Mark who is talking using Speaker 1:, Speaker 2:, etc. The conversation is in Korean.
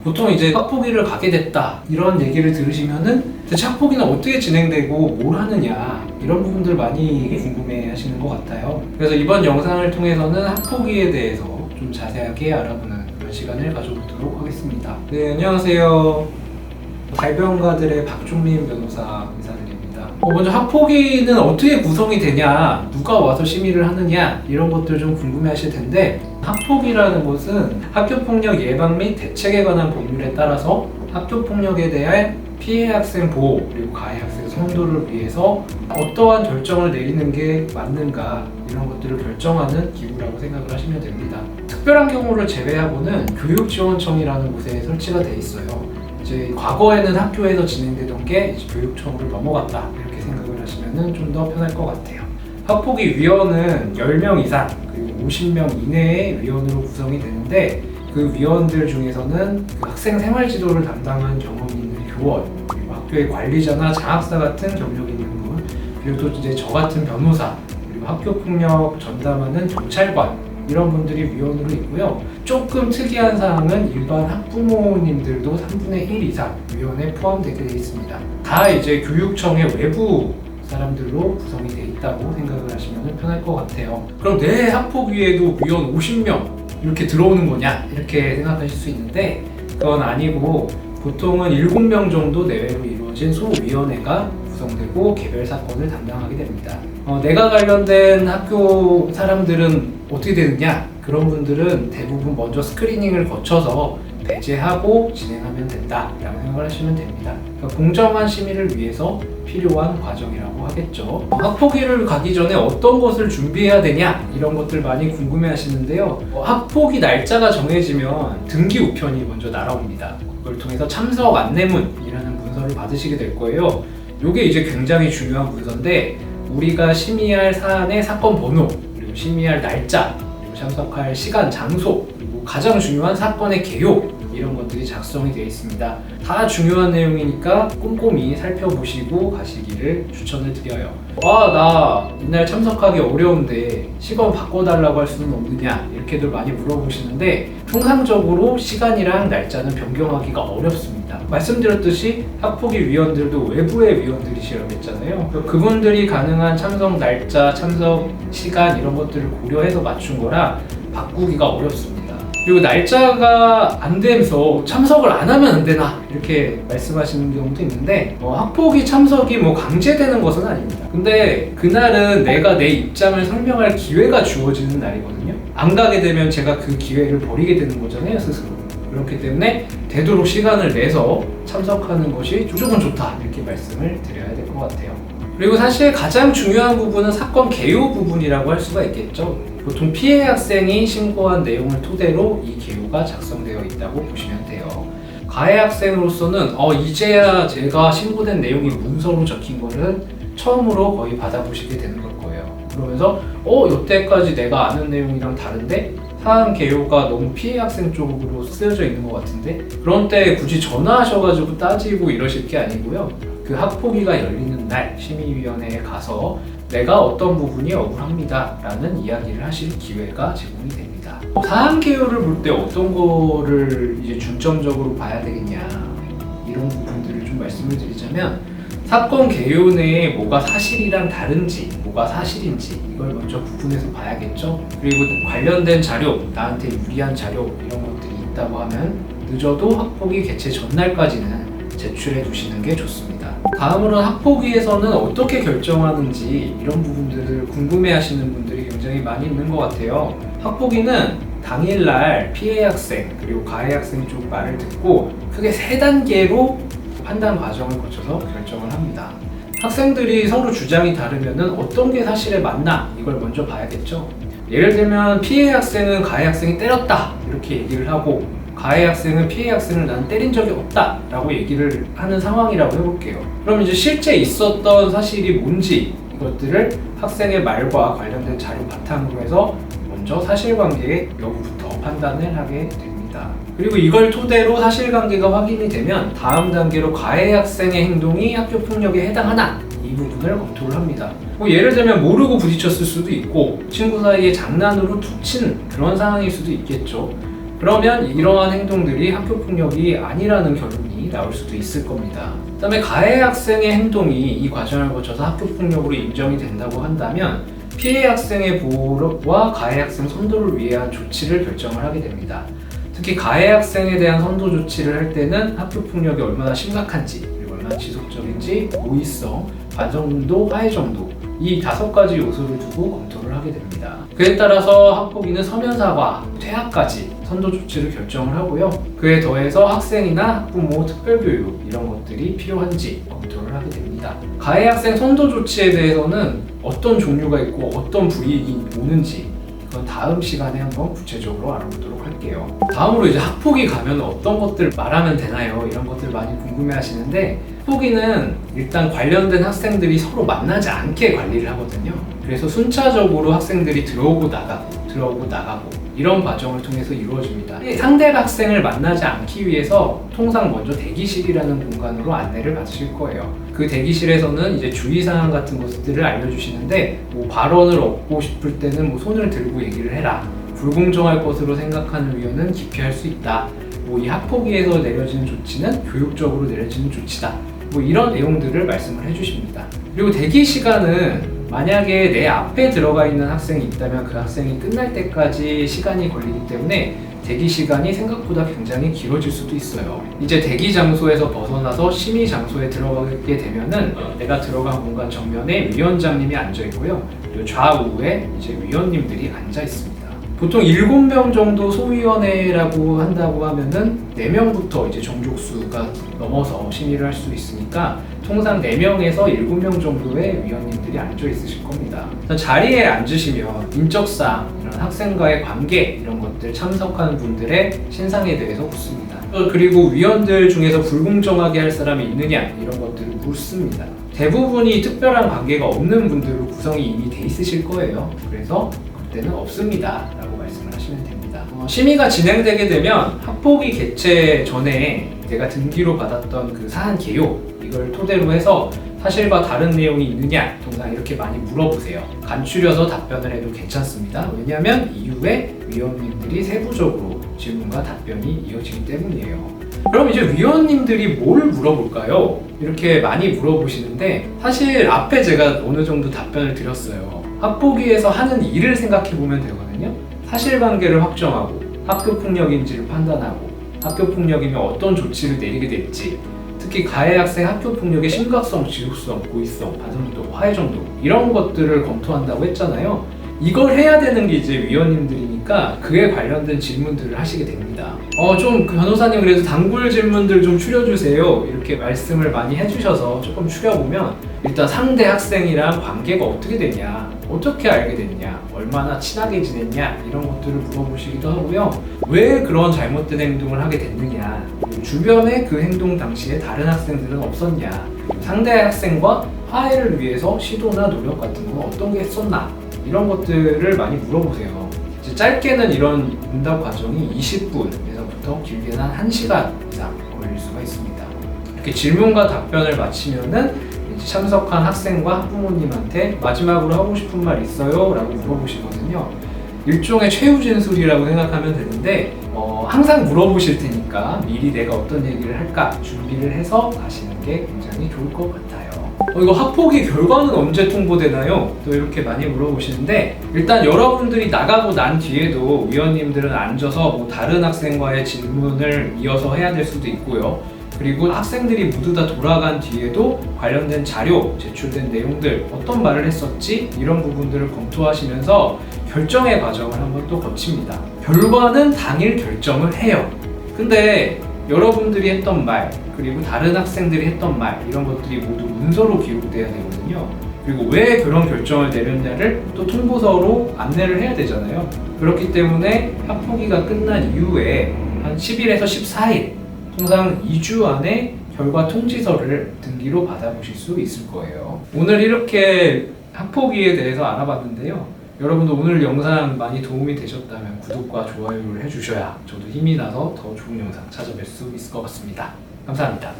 Speaker 1: 보통 이제 학폭위를 가게 됐다 이런 얘기를 들으시면은 대체 학폭위는 어떻게 진행되고 뭘 하느냐 이런 부분들 많이 궁금해 하시는 것 같아요. 그래서 이번 영상을 통해서는 학폭위에 대해서 좀 자세하게 알아보는 그런 시간을 가져보도록 하겠습니다. 네, 안녕하세요. 달변가들의 박종민 변호사 인사드립니다. 먼저 학폭위는 어떻게 구성이 되냐, 누가 와서 심의를 하느냐 이런 것들 좀 궁금해 하실 텐데, 학폭위라는 것은 학교폭력 예방 및 대책에 관한 법률에 따라서 학교폭력에 대한 피해 학생 보호 그리고 가해 학생 선도를 위해서 어떠한 결정을 내리는 게 맞는가 이런 것들을 결정하는 기구라고 생각을 하시면 됩니다. 특별한 경우를 제외하고는 교육지원청이라는 곳에 설치가 돼 있어요. 이제 과거에는 학교에서 진행되던 게 이제 교육청으로 넘어갔다 이렇게 생각을 하시면 좀 더 편할 것 같아요. 학폭위 위원은 10명 이상 그리고 50명 이내의 위원으로 구성이 되는데, 그 위원들 중에서는 그 학생 생활 지도를 담당한 경험이 있는 교원, 그리고 학교의 관리자나 장학사 같은 경력이 있는 분, 그리고 또 이제 저 같은 변호사, 그리고 학교폭력 전담하는 경찰관 이런 분들이 위원으로 있고요. 조금 특이한 사항은 일반 학부모님들도 3분의 1 이상 위원에 포함되게 되어 있습니다. 다 이제 교육청의 외부 사람들로 구성이 되어 있다고 생각을 하시면 편할 것 같아요. 그럼 내 학폭위에도 위원 50명 이렇게 들어오는 거냐 이렇게 생각하실 수 있는데, 그건 아니고 보통은 7명 정도 내외로 이루어진 소위원회가 구성되고 개별 사건을 담당하게 됩니다. 내가 관련된 학교 사람들은 어떻게 되느냐, 그런 분들은 대부분 먼저 스크리닝을 거쳐서 배제하고 진행하면 된다라고 생각을 하시면 됩니다. 그러니까 공정한 심의를 위해서 필요한 과정이라고 하겠죠. 학폭위를 가기 전에 어떤 것을 준비해야 되냐 이런 것들 많이 궁금해 하시는데요. 학폭위 날짜가 정해지면 등기 우편이 먼저 날아옵니다. 그걸 통해서 참석 안내문이라는 문서를 받으시게 될 거예요. 이게 이제 굉장히 중요한 문서인데, 우리가 심의할 사안의 사건 번호, 그리고 심의할 날짜, 그리고 참석할 시간, 장소, 그리고 가장 중요한 사건의 개요 이런 것들이 작성이 되어 있습니다. 다 중요한 내용이니까 꼼꼼히 살펴보시고 가시기를 추천을 드려요. 나 이날 참석하기 어려운데 시간 바꿔달라고 할 수는 없느냐 이렇게들 많이 물어보시는데, 통상적으로 시간이랑 날짜는 변경하기가 어렵습니다. 말씀드렸듯이 학폭위 위원들도 외부의 위원들이시라고 했잖아요. 그분들이 가능한 참석 날짜, 참석 시간 이런 것들을 고려해서 맞춘 거라 바꾸기가 어렵습니다. 그리고 날짜가 안 되면서 참석을 안 하면 안 되나 이렇게 말씀하시는 경우도 있는데, 학폭위 참석이 뭐 강제되는 것은 아닙니다. 근데 그날은 내가 내 입장을 설명할 기회가 주어지는 날이거든요. 안 가게 되면 제가 그 기회를 버리게 되는 거잖아요, 스스로. 그렇기 때문에 되도록 시간을 내서 참석하는 것이 무조건 좋다 이렇게 말씀을 드려야 될 것 같아요. 그리고 사실 가장 중요한 부분은 사건 개요 부분이라고 할 수가 있겠죠. 보통 피해 학생이 신고한 내용을 토대로 이 개요가 작성되어 있다고 보시면 돼요. 가해 학생으로서는 이제야 제가 신고된 내용이 문서로 적힌 거를 처음으로 거의 받아보시게 되는 걸 거예요. 그러면서 여태까지 내가 아는 내용이랑 다른데 사안 개요가 너무 피해 학생 쪽으로 쓰여져 있는 것 같은데, 그런 때 굳이 전화하셔가지고 따지고 이러실 게 아니고요. 그 학폭위가 열리는 날 심의위원회에 가서 내가 어떤 부분이 억울합니다 라는 이야기를 하실 기회가 제공이 됩니다. 사안 개요를 볼 때 어떤 거를 이제 중점적으로 봐야 되겠냐 이런 부분들을 좀 말씀을 드리자면, 사건 개요 내에 뭐가 사실이랑 다른지, 뭐가 사실인지 이걸 먼저 구분해서 봐야겠죠. 그리고 관련된 자료, 나한테 유리한 자료 이런 것들이 있다고 하면 늦어도 학폭위 개최 전날까지는 제출해 두시는 게 좋습니다. 다음으로는 학폭위에서는 어떻게 결정하는지 이런 부분들을 궁금해 하시는 분들이 굉장히 많이 있는 것 같아요. 학폭위는 당일날 피해 학생 그리고 가해 학생 쪽 말을 듣고 크게 3단계로 판단 과정을 거쳐서 결정을 합니다. 학생들이 서로 주장이 다르면 어떤 게 사실에 맞나 이걸 먼저 봐야겠죠. 예를 들면 피해 학생은 가해 학생이 때렸다 이렇게 얘기를 하고, 가해 학생은 피해 학생을 난 때린 적이 없다 라고 얘기를 하는 상황이라고 해볼게요. 그럼 이제 실제 있었던 사실이 뭔지 이것들을 학생의 말과 관련된 자료 바탕으로 해서 먼저 사실관계의 여부부터 판단을 하게 됩니다. 그리고 이걸 토대로 사실관계가 확인이 되면 다음 단계로 가해 학생의 행동이 학교폭력에 해당하나 이 부분을 검토를 합니다. 예를 들면 모르고 부딪혔을 수도 있고 친구 사이에 장난으로 툭 친 그런 상황일 수도 있겠죠. 그러면 이러한 행동들이 학교폭력이 아니라는 결론이 나올 수도 있을 겁니다. 그 다음에 가해 학생의 행동이 이 과정을 거쳐서 학교폭력으로 인정이 된다고 한다면 피해 학생의 보호와 가해 학생 선도를 위한 조치를 결정을 하게 됩니다. 특히 가해 학생에 대한 선도 조치를 할 때는 학교폭력이 얼마나 심각한지, 그리고 얼마나 지속적인지, 고의성, 반성도, 화해 정도 이 5가지 요소를 두고 검토를 하게 됩니다. 그에 따라서 학폭위는 서면 사과, 퇴학까지 선도 조치를 결정을 하고요. 그에 더해서 학생이나 학부모 특별교육 이런 것들이 필요한지 검토를 하게 됩니다. 가해 학생 선도 조치에 대해서는 어떤 종류가 있고 어떤 불이익이 오는지 그건 다음 시간에 한번 구체적으로 알아보도록 할게요. 다음으로 이제 학폭위 가면 어떤 것들 말하면 되나요? 이런 것들 많이 궁금해 하시는데 학폭위는 일단 관련된 학생들이 서로 만나지 않게 관리를 하거든요. 그래서 순차적으로 학생들이 들어오고 나가고 이런 과정을 통해서 이루어집니다. 상대 학생을 만나지 않기 위해서 통상 먼저 대기실이라는 공간으로 안내를 받으실 거예요. 그 대기실에서는 이제 주의사항 같은 것들을 알려주시는데 뭐 발언을 얻고 싶을 때는 뭐 손을 들고 얘기를 해라. 불공정할 것으로 생각하는 위원은 기피할 수 있다. 뭐 이 학폭위에서 내려지는 조치는 교육적으로 내려지는 조치다. 뭐 이런 내용들을 말씀을 해주십니다. 그리고 대기 시간은 만약에 내 앞에 들어가 있는 학생이 있다면 그 학생이 끝날 때까지 시간이 걸리기 때문에 대기 시간이 생각보다 굉장히 길어질 수도 있어요. 이제 대기 장소에서 벗어나서 심의 장소에 들어가게 되면은 내가 들어간 공간 정면에 위원장님이 앉아 있고요. 그리고 좌우에 이제 위원님들이 앉아 있습니다. 보통 7명 정도 소위원회라고 한다고 하면은 4명부터 이제 정족수가 넘어서 심의를 할 수 있으니까 통상 4명에서 7명 정도의 위원님들이 앉아 있으실 겁니다. 자리에 앉으시면 인적사항, 이런 학생과의 관계 이런 것들 참석하는 분들의 신상에 대해서 묻습니다. 그리고 위원들 중에서 불공정하게 할 사람이 있느냐 이런 것들을 묻습니다. 대부분이 특별한 관계가 없는 분들로 구성이 이미 돼 있으실 거예요. 그래서 그때는 없습니다 라고 말씀을 하시면 됩니다. 심의가 진행되게 되면 학폭위 개최 전에 내가 등기로 받았던 그 사안 개요 이걸 토대로 해서 사실과 다른 내용이 있느냐 통상 이렇게 많이 물어보세요. 간추려서 답변을 해도 괜찮습니다. 왜냐하면 이후에 위원님들이 세부적으로 질문과 답변이 이어지기 때문이에요. 그럼 이제 위원님들이 뭘 물어볼까요? 이렇게 많이 물어보시는데 사실 앞에 제가 어느 정도 답변을 드렸어요. 학폭위에서 하는 일을 생각해 보면 되거든요. 사실관계를 확정하고 학교폭력인지를 판단하고 학교폭력이면 어떤 조치를 내리게 될지 특히 가해 학생 학교폭력의 심각성, 지속성, 고의성, 반성도, 화해 정도 이런 것들을 검토한다고 했잖아요. 이걸 해야 되는 게 이제 위원님들이니까 그에 관련된 질문들을 하시게 됩니다. 좀 변호사님 그래서 단골 질문들 좀 추려주세요 이렇게 말씀을 많이 해주셔서 조금 추려보면 일단 상대 학생이랑 관계가 어떻게 되냐, 어떻게 알게 됐냐, 얼마나 친하게 지냈냐 이런 것들을 물어보시기도 하고요. 왜 그런 잘못된 행동을 하게 됐느냐, 주변에 그 행동 당시에 다른 학생들은 없었냐, 상대 학생과 화해를 위해서 시도나 노력 같은 건 어떤 게 했었나 이런 것들을 많이 물어보세요. 이제 짧게는 이런 응답 과정이 20분에서부터 길게는 한 1시간 이상 걸릴 수가 있습니다. 이렇게 질문과 답변을 마치면은 참석한 학생과 학부모님한테 마지막으로 하고 싶은 말 있어요? 라고 물어보시거든요. 일종의 최후 진술이라고 생각하면 되는데 항상 물어보실 테니까 미리 내가 어떤 얘기를 할까 준비를 해서 가시는 게 굉장히 좋을 것 같아요. 이거 학폭위 결과는 언제 통보되나요? 또 이렇게 많이 물어보시는데 일단 여러분들이 나가고 난 뒤에도 위원님들은 앉아서 뭐 다른 학생과의 질문을 이어서 해야 될 수도 있고요. 그리고 학생들이 모두 다 돌아간 뒤에도 관련된 자료, 제출된 내용들, 어떤 말을 했었지? 이런 부분들을 검토하시면서 결정의 과정을 한번 또 거칩니다. 결과는 당일 결정을 해요. 근데 여러분들이 했던 말, 그리고 다른 학생들이 했던 말 이런 것들이 모두 문서로 기록돼야 되거든요. 그리고 왜 그런 결정을 내렸냐를 또 통보서로 안내를 해야 되잖아요. 그렇기 때문에 학폭위가 끝난 이후에 한 10일에서 14일 통상 2주 안에 결과 통지서를 등기로 받아보실 수 있을 거예요. 오늘 이렇게 학폭위에 대해서 알아봤는데요. 여러분도 오늘 영상 많이 도움이 되셨다면 구독과 좋아요를 해주셔야 저도 힘이 나서 더 좋은 영상 찾아뵐 수 있을 것 같습니다. 감사합니다.